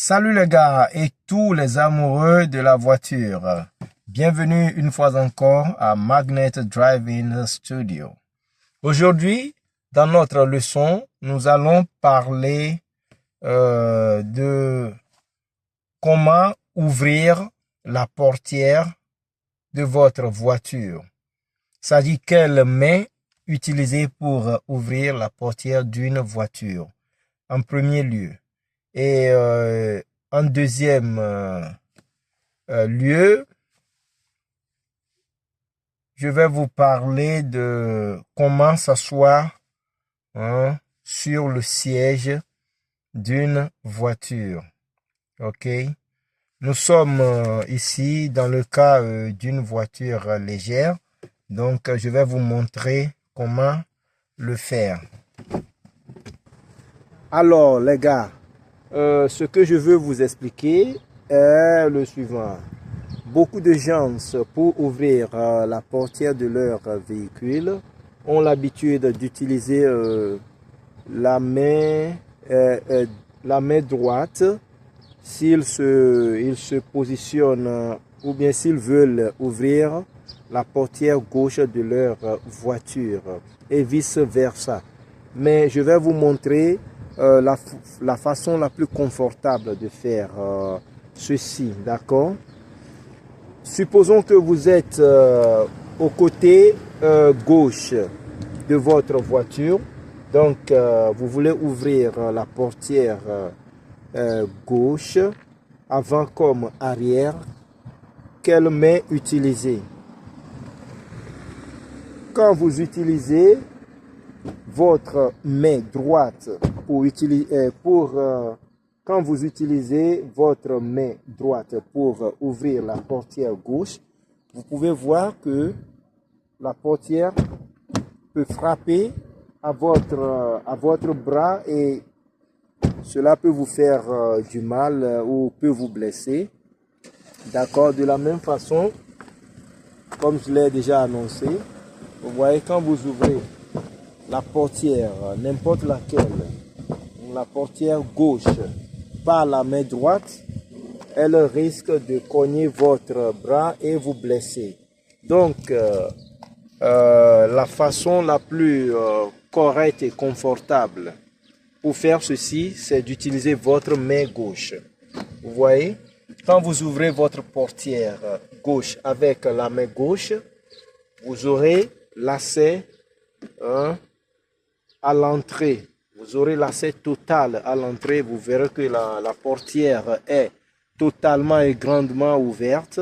Salut les gars et tous les amoureux de la voiture. Bienvenue une fois encore à Magnet Driving Studio. Aujourd'hui, dans notre leçon, nous allons parler de comment ouvrir la portière de votre voiture. C'est-à-dire quelle main utiliser pour ouvrir la portière d'une voiture en premier lieu. Et en deuxième lieu, je vais vous parler de comment s'asseoir sur le siège d'une voiture. Ok? Nous sommes ici dans le cas d'une voiture légère. Donc, je vais vous montrer comment le faire. Alors, les gars, ce que je veux vous expliquer est le suivant. Beaucoup de gens, pour ouvrir la portière de leur véhicule, ont l'habitude d'utiliser la main droite s'ils se positionnent ou bien s'ils veulent ouvrir la portière gauche de leur voiture et vice-versa. Mais je vais vous montrer la façon la plus confortable de faire ceci, d'accord? Supposons que vous êtes au côté gauche de votre voiture. Donc, vous voulez ouvrir la portière gauche, avant comme arrière. Quelle main utiliser? Quand vous utilisez votre main droite quand vous utilisez votre main droite pour ouvrir la portière gauche, vous pouvez voir que la portière peut frapper à votre bras et cela peut vous faire du mal ou peut vous blesser. D'accord? De la même façon, comme je l'ai déjà annoncé, vous voyez quand vous ouvrez la portière, n'importe laquelle, la portière gauche par la main droite, elle risque de cogner votre bras et vous blesser. Donc, la façon la plus correcte et confortable pour faire ceci, c'est d'utiliser votre main gauche. Vous voyez, quand vous ouvrez votre portière gauche avec la main gauche, vous aurez lacet à l'entrée. Vous aurez lacet total à l'entrée. Vous verrez que la portière est totalement et grandement ouverte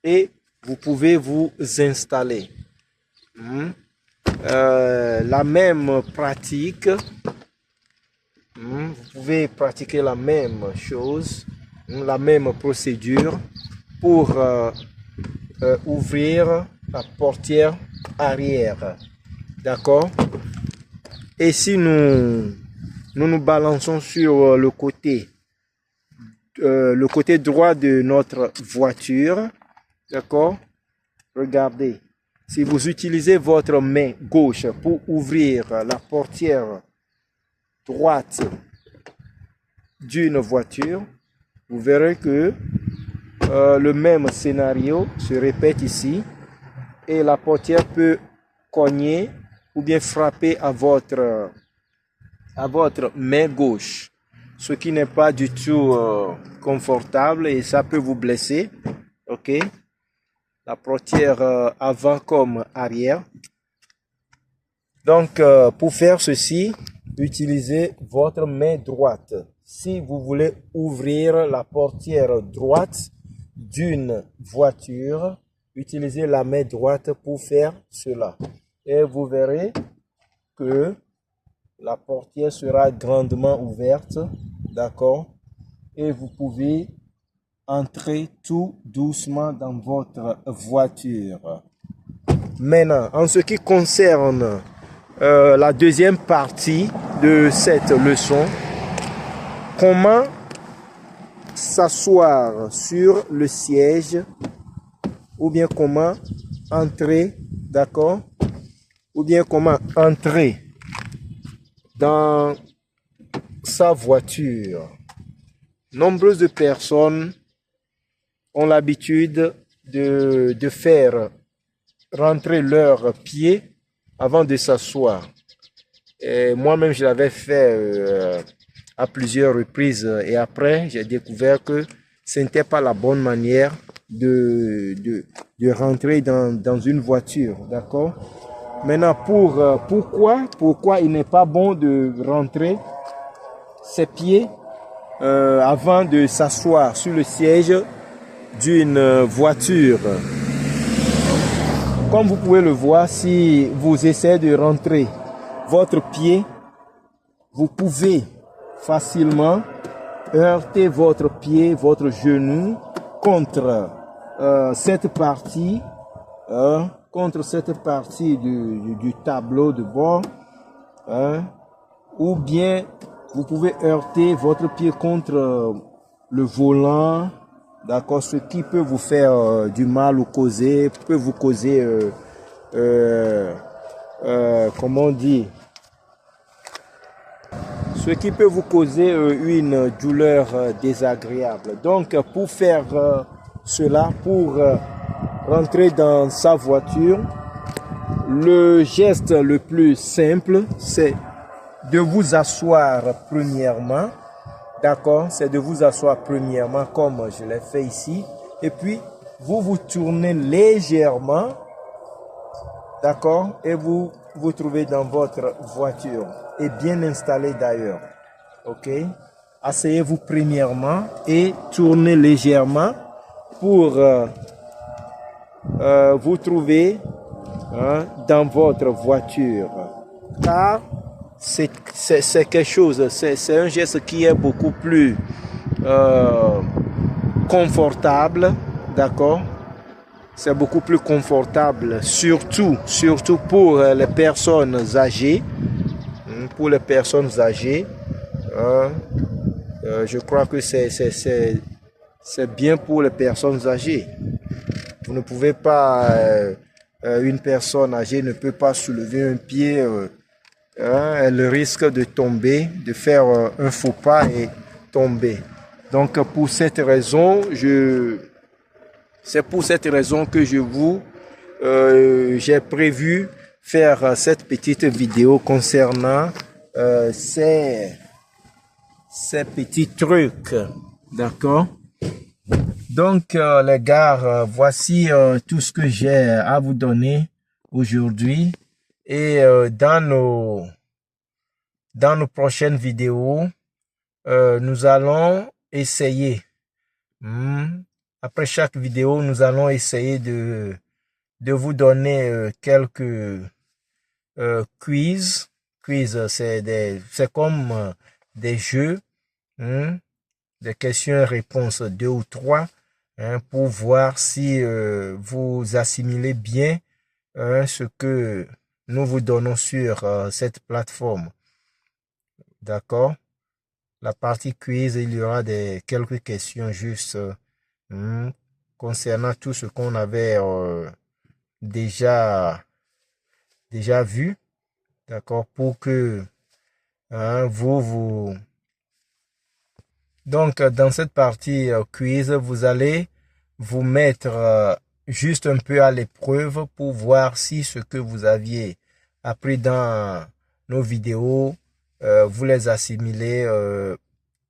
et vous pouvez vous installer. La même pratique, vous pouvez pratiquer la même chose, la même procédure pour ouvrir la portière arrière. D'accord? Et si nous balançons sur le côté droit de notre voiture, d'accord? Regardez, si vous utilisez votre main gauche pour ouvrir la portière droite d'une voiture, vous verrez que le même scénario se répète ici et la portière peut cogner ou bien frapper à votre main gauche, ce qui n'est pas du tout confortable et ça peut vous blesser. Ok? La portière avant comme arrière. Donc, pour faire ceci, utilisez votre main droite. Si vous voulez ouvrir la portière droite d'une voiture, utilisez la main droite pour faire cela. Et vous verrez que la portière sera grandement ouverte, d'accord? Et vous pouvez entrer tout doucement dans votre voiture. Maintenant, en ce qui concerne la deuxième partie de cette leçon, comment s'asseoir sur le siège ou bien comment entrer, d'accord? Ou bien comment entrer dans sa voiture. nombreuses de personnes ont l'habitude de faire rentrer leurs pieds avant de s'asseoir. Moi-même, je l'avais fait à plusieurs reprises et après, j'ai découvert que ce n'était pas la bonne manière de rentrer dans une voiture, d'accord? Maintenant, pourquoi il n'est pas bon de rentrer ses pieds avant de s'asseoir sur le siège d'une voiture? Comme vous pouvez le voir, si vous essayez de rentrer votre pied, vous pouvez facilement heurter votre pied, votre genou contre cette partie, du tableau de bord, ou bien vous pouvez heurter votre pied contre le volant, d'accord, ce qui peut vous faire du mal ou peut vous causer, comment on dit, ce qui peut vous causer une douleur désagréable. Donc, pour faire cela, pour rentrer dans sa voiture, le geste le plus simple, c'est de vous asseoir premièrement. D'accord? C'est de vous asseoir premièrement comme je l'ai fait ici. Et puis, vous vous tournez légèrement. D'accord? Et vous vous trouvez dans votre voiture. Et bien installé d'ailleurs. Ok? Asseyez-vous premièrement et tournez légèrement pour vous trouver dans votre voiture. Car c'est quelque chose, c'est un geste qui est beaucoup plus confortable, d'accord? C'est beaucoup plus confortable, surtout pour les personnes âgées. Pour les personnes âgées, je crois que c'est bien pour les personnes âgées. Vous ne pouvez pas, une personne âgée ne peut pas soulever un pied, elle risque de tomber, de faire un faux pas et tomber. Donc pour cette raison, c'est pour cette raison que j'ai prévu faire cette petite vidéo concernant ces petits trucs, d'accord? Donc les gars, voici tout ce que j'ai à vous donner aujourd'hui et dans nos prochaines vidéos, nous allons essayer. Après chaque vidéo, nous allons essayer de vous donner quelques quiz. Quiz, c'est comme des jeux, des questions et réponses, 2 ou 3, pour voir si vous assimilez bien ce que nous vous donnons sur cette plateforme. D'accord? La partie quiz, il y aura quelques questions juste concernant tout ce qu'on avait déjà vu, d'accord, pour que vous donc dans cette partie quiz, vous allez vous mettre juste un peu à l'épreuve pour voir si ce que vous aviez appris dans nos vidéos, vous les assimilez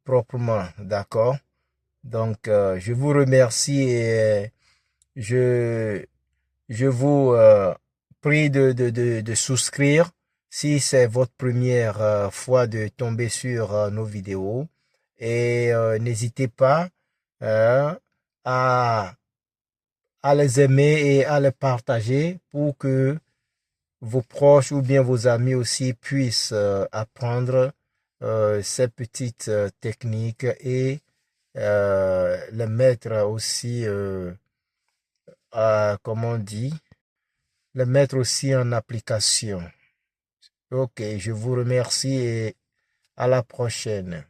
proprement, d'accord? Donc je vous remercie et je vous prie de souscrire si c'est votre première fois de tomber sur nos vidéos. Et n'hésitez pas à les aimer et à les partager pour que vos proches ou bien vos amis aussi puissent apprendre ces petites techniques et les mettre aussi, comment on dit, les mettre aussi en application. Ok, je vous remercie et à la prochaine.